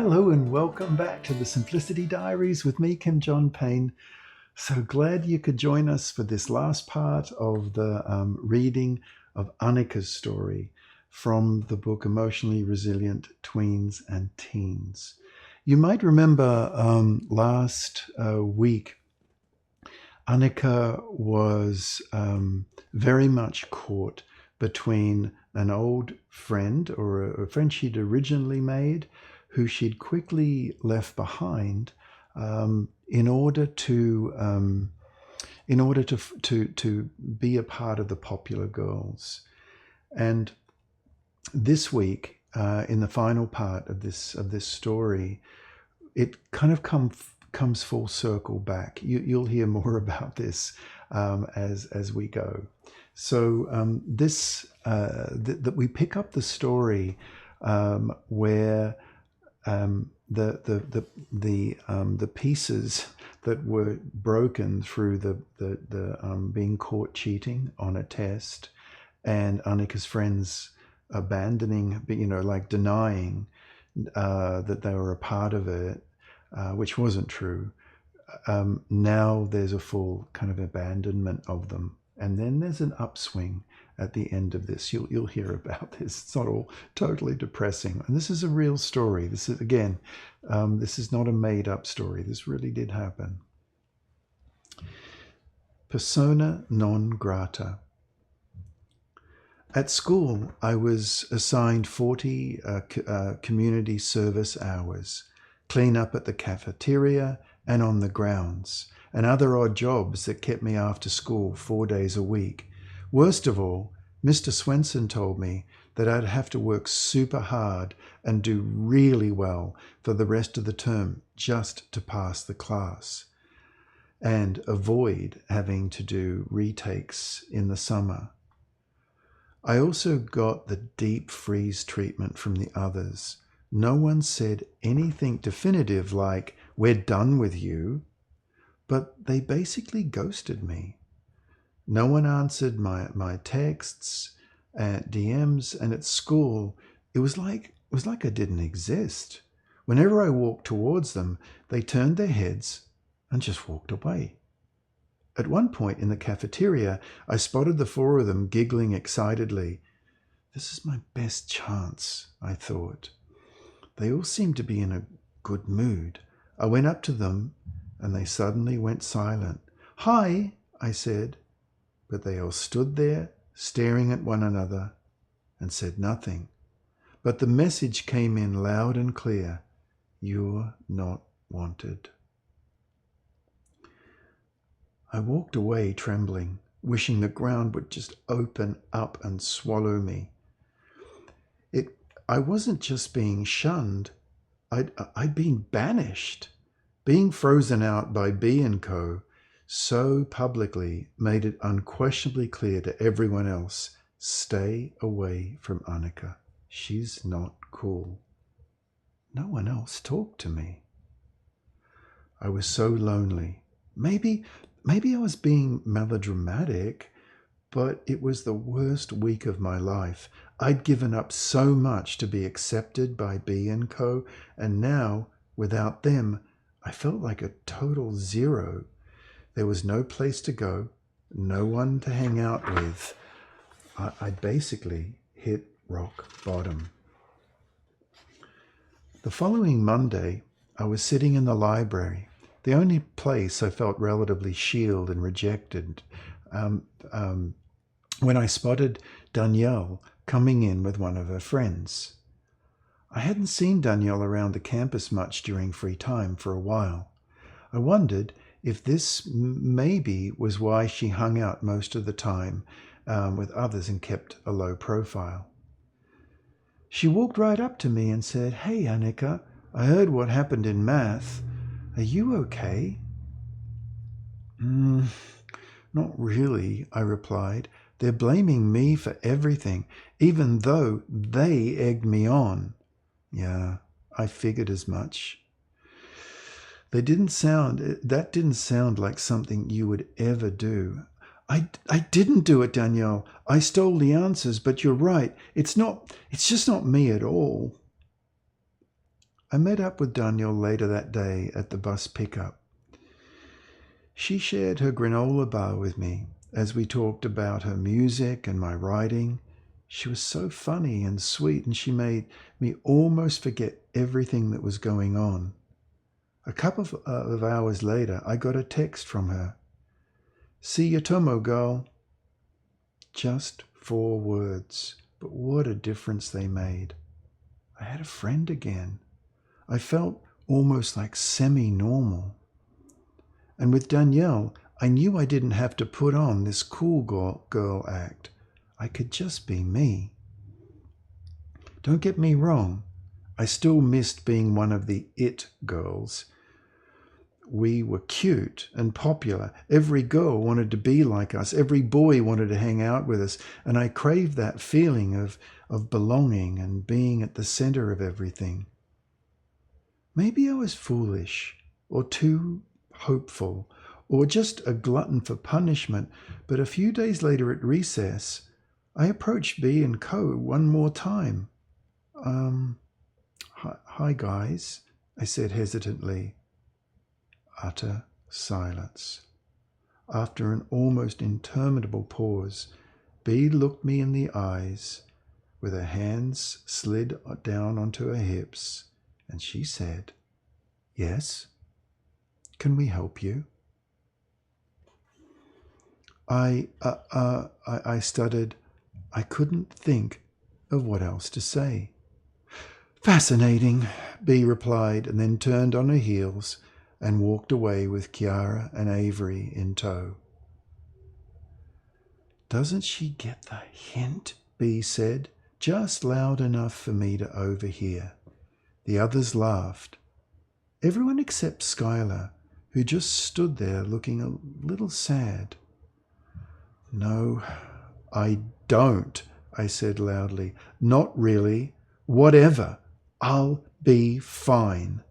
Hello and welcome back to the Simplicity Diaries with me, John Payne. So glad you could join us for this last part of the reading of Anika's story from the book Emotionally Resilient Tweens and Teens. You might remember last week, Anika was very much caught between an old friend or a friend she'd originally made who she'd quickly left behind in order to be a part of the popular girls. And this week, in the final part of this story, it kind of comes full circle back. You'll hear more about this as we go. So that we pick up the story where the pieces that were broken through the being caught cheating on a test, and Annika's friends abandoning, like denying that they were a part of it, which wasn't true. Now there's a full kind of abandonment of them, and then there's an upswing at the end of this. You'll hear about this. It's not all totally depressing, and this is a real story. This is this is not a made-up story. This really did happen. Persona non grata. At school, I was assigned 40 community service hours, clean up at the cafeteria and on the grounds, and other odd jobs that kept me after school 4 days a week. Worst of all, Mr. Swenson told me that I'd have to work super hard and do really well for the rest of the term just to pass the class, and avoid having to do retakes in the summer. I also got the deep freeze treatment from the others. No one said anything definitive like, "We're done with you," but they basically ghosted me. No one answered my texts, DMs, and at school, it was like I didn't exist. Whenever I walked towards them, they turned their heads and just walked away. At one point in the cafeteria, I spotted the four of them giggling excitedly. This is my best chance, I thought. They all seemed to be in a good mood. I went up to them, and they suddenly went silent. "Hi," I said. But they all stood there, staring at one another, and said nothing. But the message came in loud and clear: "You're not wanted." I walked away trembling, wishing the ground would just open up and swallow me. I wasn't just being shunned, I'd been banished. Being frozen out by B & Co. so publicly made it unquestionably clear to everyone else: stay away from Annika. She's not cool. No one else talked to me. I was so lonely. Maybe I was being melodramatic, but it was the worst week of my life. I'd given up so much to be accepted by B & Co., and now, without them, I felt like a total zero. There was no place to go, no one to hang out with. I basically hit rock bottom. The following Monday, I was sitting in the library, the only place I felt relatively shielded and rejected, when I spotted Danielle coming in with one of her friends. I hadn't seen Danielle around the campus much during free time for a while. I wondered if this maybe was why she hung out most of the time with others and kept a low profile. She walked right up to me and said, "Hey, Annika, I heard what happened in math. Are you okay?" Not really," I replied. "They're blaming me for everything, even though they egged me on." "Yeah, I figured as much." That didn't sound like something you would ever do. I didn't do it, Danielle. I stole the answers, but you're right. It's just not me at all." I met up with Danielle later that day at the bus pickup. She shared her granola bar with me as we talked about her music and my writing. She was so funny and sweet, and she made me almost forget everything that was going on. A couple of hours later, I got a text from her. "See you tomorrow, girl." Just 4 words, but what a difference they made. I had a friend again. I felt almost like semi-normal. And with Danielle, I knew I didn't have to put on this cool girl act. I could just be me. Don't get me wrong, I still missed being one of the it girls. We were cute and popular. Every girl wanted to be like us. Every boy wanted to hang out with us. And I craved that feeling of belonging and being at the center of everything. Maybe I was foolish or too hopeful or just a glutton for punishment, but a few days later at recess, I approached B and Co. one more time. Hi guys, I said hesitantly. Utter silence. After an almost interminable pause, B looked me in the eyes with her hands slid down onto her hips, and she said, "Yes? Can we help you?" I stuttered. I couldn't think of what else to say. "Fascinating," B replied, and then turned on her heels and walked away with Kiara and Avery in tow. "Doesn't she get the hint?" B said, just loud enough for me to overhear. The others laughed. Everyone except Skylar, who just stood there looking a little sad. "No, I don't," I said loudly. "Not really. Whatever. I'll be fine."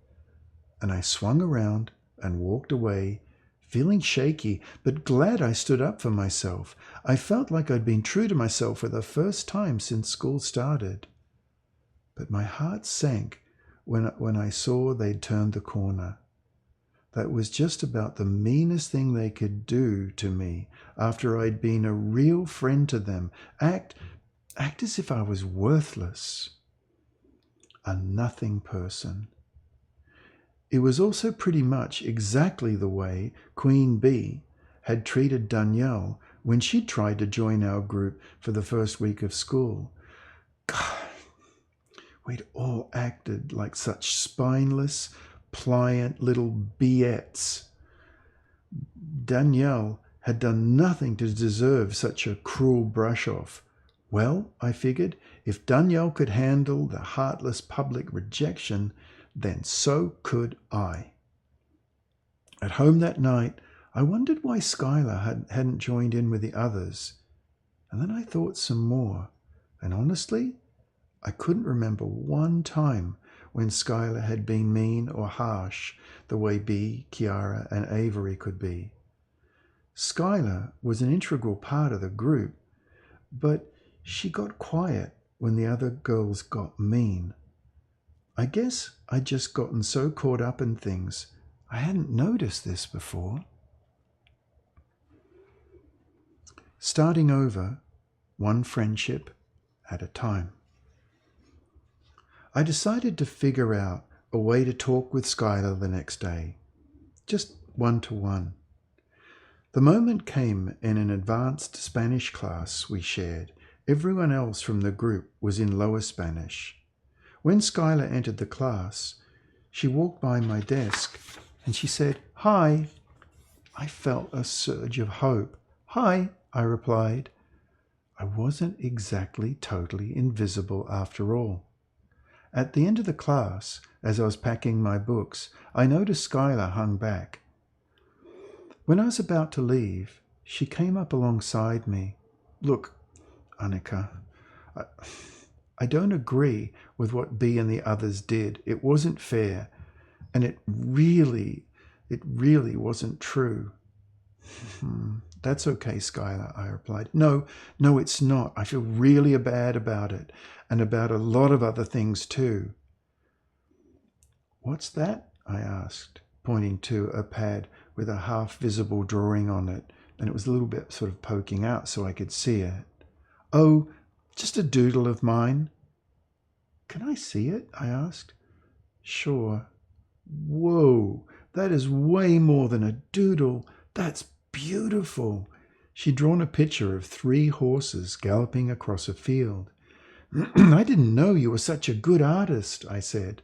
And I swung around and walked away, feeling shaky, but glad I stood up for myself. I felt like I'd been true to myself for the first time since school started. But my heart sank when I saw they'd turned the corner. That was just about the meanest thing they could do to me after I'd been a real friend to them. Act as if I was worthless. A nothing person. It was also pretty much exactly the way Queen Bee had treated Danielle when she tried to join our group for the first week of school. God, we'd all acted like such spineless, pliant little biettes. Danielle had done nothing to deserve such a cruel brush-off. Well, I figured, if Danielle could handle the heartless public rejection, then so could I. At home that night, I wondered why Skylar hadn't joined in with the others. And then I thought some more. And honestly, I couldn't remember one time when Skylar had been mean or harsh the way Bea, Kiara, and Avery could be. Skylar was an integral part of the group, but she got quiet when the other girls got mean. I guess I'd just gotten so caught up in things, I hadn't noticed this before. Starting over, one friendship at a time. I decided to figure out a way to talk with Skylar the next day, just one-to-one. The moment came in an advanced Spanish class we shared. Everyone else from the group was in lower Spanish. When Skylar entered the class, she walked by my desk and she said, "Hi." I felt a surge of hope. "Hi," I replied. I wasn't exactly totally invisible after all. At the end of the class, as I was packing my books, I noticed Skylar hung back. When I was about to leave, she came up alongside me. "Look, Annika, I don't agree with what Bea and the others did. It wasn't fair, and it really wasn't true." "That's okay, Skylar," I replied. No, it's not. I feel really bad about it, and about a lot of other things too." What's that? I asked, pointing to a pad with a half-visible drawing on it, and it was a little bit sort of poking out so I could see it. Oh, just a doodle of mine. Can I see it? I asked. Sure. Whoa, that is way more than a doodle. That's beautiful. She'd drawn a picture of 3 horses galloping across a field. I didn't know you were such a good artist, I said.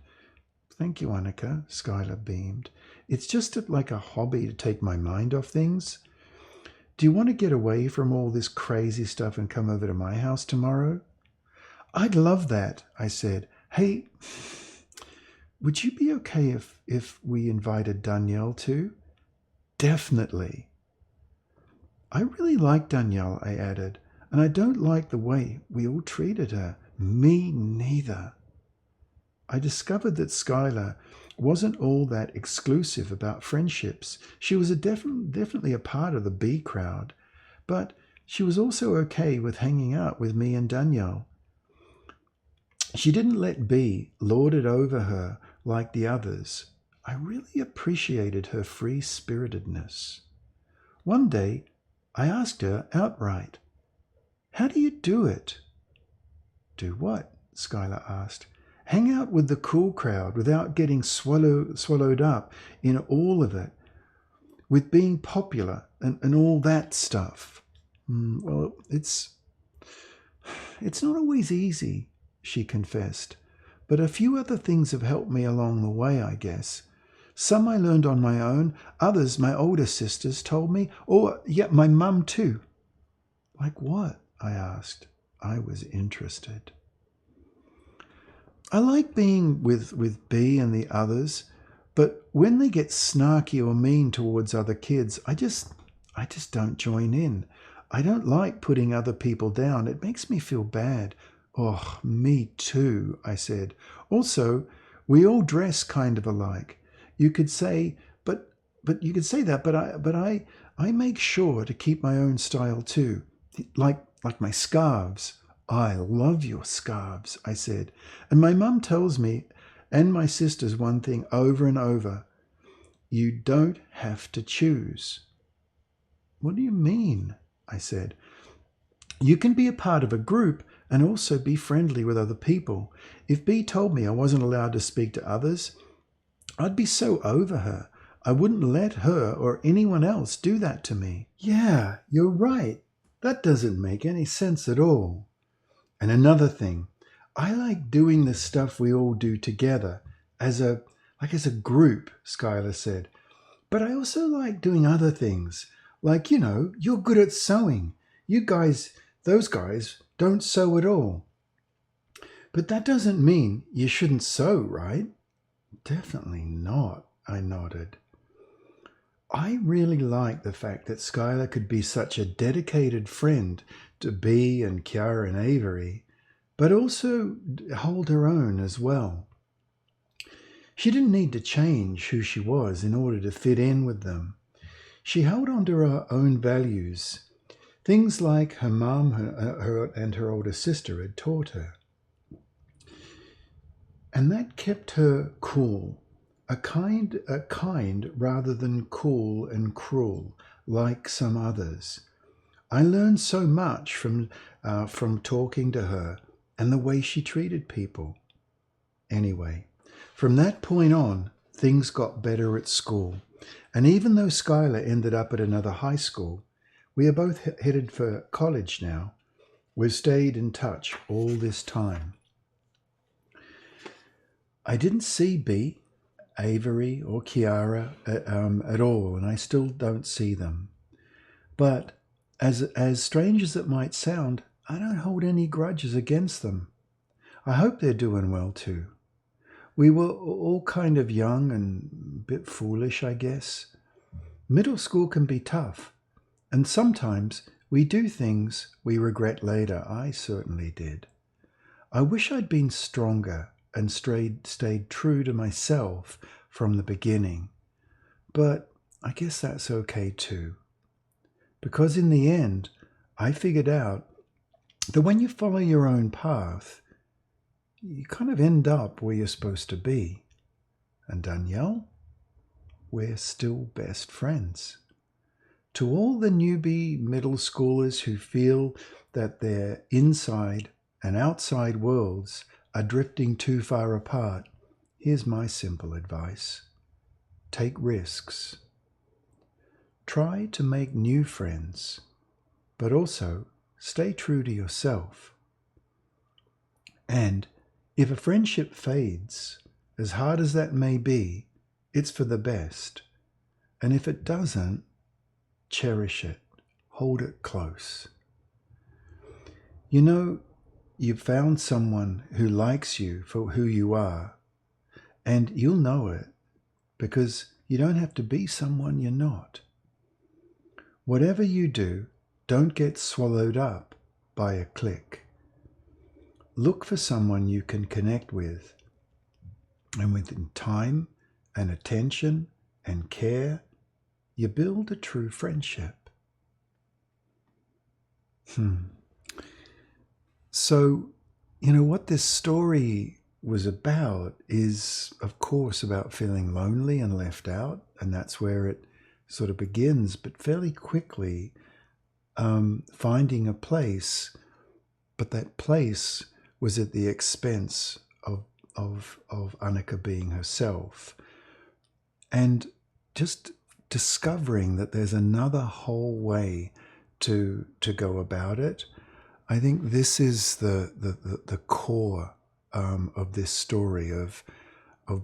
Thank you, Annika, Skylar beamed. It's just like a hobby to take my mind off things. Do you want to get away from all this crazy stuff and come over to my house tomorrow? I'd love that, I said. Hey, would you be okay if we invited Danielle too? Definitely. I really like Danielle, I added, and I don't like the way we all treated her. Me neither. I discovered that Skylar wasn't all that exclusive about friendships. She was definitely a part of the B crowd, but she was also okay with hanging out with me and Danielle. She didn't let B lord it over her like the others. I really appreciated her free-spiritedness. One day, I asked her outright, "How do you do it?" "Do what?" Skylar asked. "Hang out with the cool crowd without getting swallowed up in all of it, with being popular and all that stuff." Well, it's not always easy, she confessed, but a few other things have helped me along the way, I guess. Some I learned on my own, others my older sisters told me, or yeah, my mum too. Like what? I asked. I was interested. I like being with B and the others, but when they get snarky or mean towards other kids, I just don't join in. I don't like putting other people down. It makes me feel bad. Oh, me too, I said. Also, we all dress kind of alike. You could say, but you could say that, but I make sure to keep my own style too. Like my scarves. I love your scarves, I said. And my mum tells me, and my sisters, one thing over and over. You don't have to choose. What do you mean? I said. You can be a part of a group and also be friendly with other people. If B told me I wasn't allowed to speak to others, I'd be so over her. I wouldn't let her or anyone else do that to me. Yeah, you're right. That doesn't make any sense at all. And another thing, I like doing the stuff we all do together as a group, Skylar said. But I also like doing other things. Like, you're good at sewing. Those guys don't sew at all. But that doesn't mean you shouldn't sew, right? Definitely not, I nodded. I really like the fact that Skylar could be such a dedicated friend to B and Kiara and Avery, but also hold her own as well. She didn't need to change who she was in order to fit in with them. She held on to her own values, things like her mum and her older sister had taught her. And that kept her cool, a kind rather than cool and cruel, like some others. I learned so much from talking to her and the way she treated people. Anyway, from that point on, things got better at school. And even though Skylar ended up at another high school, we are both headed for college now. We've stayed in touch all this time. I didn't see B, Avery, or Kiara at all, and I still don't see them. But as strange as it might sound, I don't hold any grudges against them. I hope they're doing well too. We were all kind of young and a bit foolish, I guess. Middle school can be tough, and sometimes we do things we regret later. I certainly did. I wish I'd been stronger and stayed true to myself from the beginning. But I guess that's okay too. Because in the end, I figured out that when you follow your own path, you kind of end up where you're supposed to be. And Danielle, we're still best friends. To all the newbie middle schoolers who feel that their inside and outside worlds are drifting too far apart, here's my simple advice. Take risks. Try to make new friends, but also stay true to yourself. And if a friendship fades, as hard as that may be, it's for the best. And if it doesn't, cherish it. Hold it close. You know, you've found someone who likes you for who you are, and you'll know it because you don't have to be someone you're not. Whatever you do, don't get swallowed up by a clique. Look for someone you can connect with, and within time and attention and care, you build a true friendship. So, what this story was about is, of course, about feeling lonely and left out, and that's where it sort of begins, but fairly quickly finding a place, but that place was at the expense of Annika being herself. And just discovering that there's another whole way to go about it. I think this is the core of this story of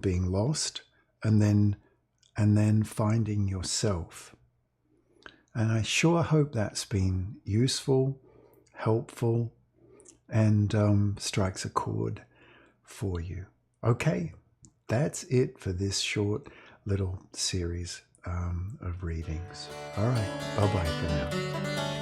being lost and then finding yourself. And I sure hope that's been useful, helpful, and strikes a chord for you. Okay, that's it for this short little series of readings. All right, bye-bye for now.